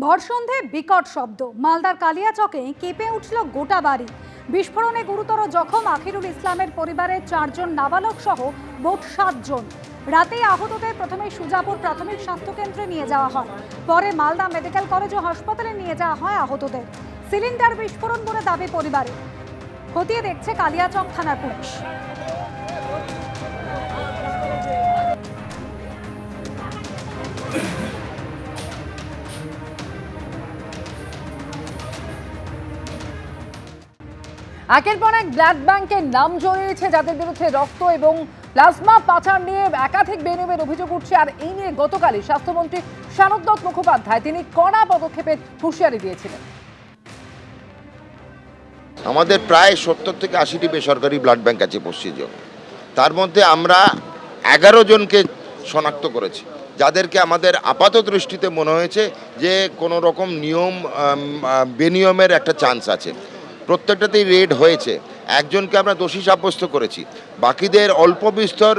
ভরসন্ধে বিকট শব্দ, মালদার কালিয়াচকে কেঁপে উঠল গোটা বাড়ি। বিস্ফোরণে গুরুতর জখম আখিরুল ইসলামের পরিবারের 4 জন নাবালক সহ মোট 7 জন। রাতেই আহতদের প্রথমে সুজাপুর প্রাথমিক স্বাস্থ্যকেন্দ্রে নিয়ে যাওয়া হয়, পরে মালদা মেডিকেল কলেজ ও হাসপাতালে নিয়ে যাওয়া হয় আহতদের। সিলিন্ডার বিস্ফোরণ বলে দাবি পরিবারে। খতিয়ে দেখছে কালিয়াচক থানার পুলিশ। একের পর এক ব্লাড ব্যাংকের নাম জড়িয়েছে, যাদের বিরুদ্ধে রক্ত এবং প্লাজমা পাচার নিয়ে একাধিক বেনিয়মের অভিযোগ উঠছে। আর এই নিয়ে গতকালই স্বাস্থ্যমন্ত্রী সারদ মুখোপাধ্যায় তিনি কড়া পদক্ষেপের হুঁশিয়ারি দিয়েছিলেন। আমাদের প্রায় 70 থেকে 80টি বেসরকারি ব্লাড ব্যাংক আছে পশ্চিমবঙ্গে। তার মধ্যে আমরা 11 জনকে শনাক্ত করেছি, যাদেরকে আমাদের আপাত দৃষ্টিতে মনে হয়েছে যে কোনো রকম বেনিয়মের একটা চান্স আছে। প্রত্যেকটাতেই রেড হয়েছে। একজনকে আমরা দোষী সাব্যস্ত করেছি, বাকিদের অল্প বিস্তর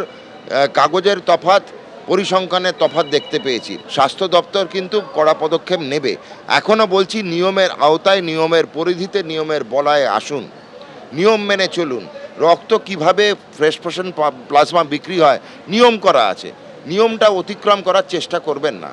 কাগজের তফাৎ, পরিসংখ্যানের তফাৎ দেখতে পেয়েছি। স্বাস্থ্য দপ্তর কিন্তু কড়া পদক্ষেপ নেবে। এখনও বলছি, নিয়মের আওতায়, নিয়মের পরিধিতে, নিয়মের বলায় আসুন, নিয়ম মেনে চলুন। রক্ত কিভাবে ফ্রেশ প্লাজমা বিক্রি হয় নিয়ম করা আছে, নিয়মটা অতিক্রম করার চেষ্টা করবেন না।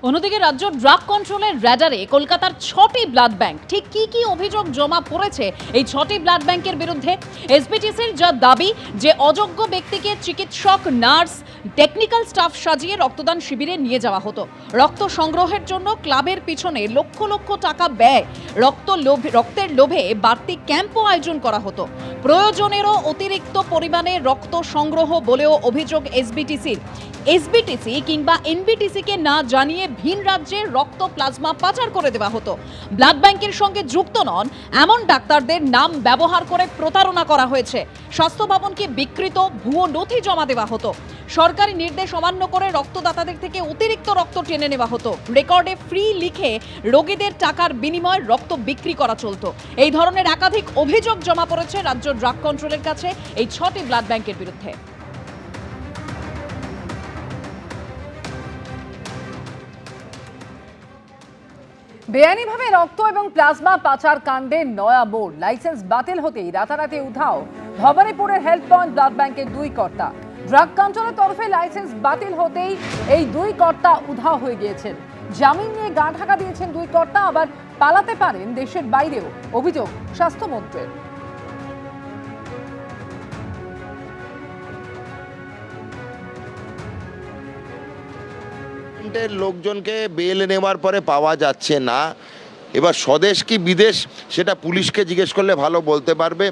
অন্যদিকে রাজ্য ড্রাগ কন্ট্রোলের র্যাডারে কলকাতার 6টি ব্লাড ব্যাংক। ঠিক কি কি অভিযোগ জমা পড়েছে এই 6টি ব্লাড ব্যাংকের বিরুদ্ধে? এসবিটিসির যা দাবি যে অযোগ্য ব্যক্তিকে চিকিৎসক, নার্স, টেকনিক্যাল স্টাফ সাজিয়ে রক্তদান শিবিরে নিয়ে যাওয়া হতো। রক্ত সংগ্রহের জন্য ক্লাবের পিছনে লক্ষ লক্ষ টাকা ব্যয়। রক্তের লোভে বাড়তি ক্যাম্পও আয়োজন করা হতো। প্রয়োজনেরও অতিরিক্ত পরিমাণে রক্ত সংগ্রহ বলেও অভিযোগ এসবিটিসির। এসবিটিসি কিংবা এনবিটিসিকে না জানিয়ে ভিন রাজ্যে রক্ত প্লাজমা পাচার করে দেওয়া হতো। ব্লাড ব্যাংকের সঙ্গে যুক্ত নন এমন ডাক্তারদের নাম ব্যবহার করে প্রতারণা করা হয়েছে। স্বাস্থ্য ভবনকে বিকৃত ভুয়ো নথি জমা দেওয়া হতো। সরকারি নির্দেশ অমান্য করে রক্তদাতাদের থেকে অতিরিক্ত রক্ত টেনে নেওয়া হতো। রেকর্ডে ফ্রি লিখে রোগীদের টাকার বিনিময়ে রক্ত বিক্রি করা চলতো। এই ধরনের একাধিক অভিযোগ জমা পড়েছে রাজ্য ড্রাগ কন্ট্রোলের কাছে এই 6টি ব্লাড ব্যাংকের বিরুদ্ধে। বেআইনিভাবে রক্ত এবং প্লাজমা পাচার কাণ্ডে নয়া মোড়। লাইসেন্স বাতিল হতেই রাতারাতি উধাও ভবানীপুরের হেলথ পয়েন্ট ব্লাড ব্যাংকের 2 কর্তা। ড্রাগ কন্ট্রোলের তরফে লাইসেন্স বাতিল হতেই এই 2 কর্তা উধাও হয়ে গিয়েছেন। জামিন নিয়ে গা ঢাকা দিয়েছেন 2 কর্তা, আবার পালাতে পারেন দেশের বাইরেও, অভিযোগ স্বাস্থ্যমন্ত্রীর। লোকজনকে বেল নেওয়ার পরে পাওয়া যাচ্ছে না। এবার স্বদেশ কি বিদেশ সেটা পুলিশকে জিজ্ঞেস করলে ভালো বলতে পারবে।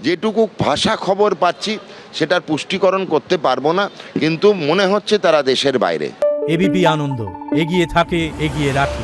যেটুকু ভাষা খবর পাচ্ছি সেটার পুষ্টিকরণ করতে পারবো না, কিন্তু মনে হচ্ছে তারা দেশের বাইরে। এবিপি আনন্দ এগিয়ে থাকে, এগিয়ে রাখে।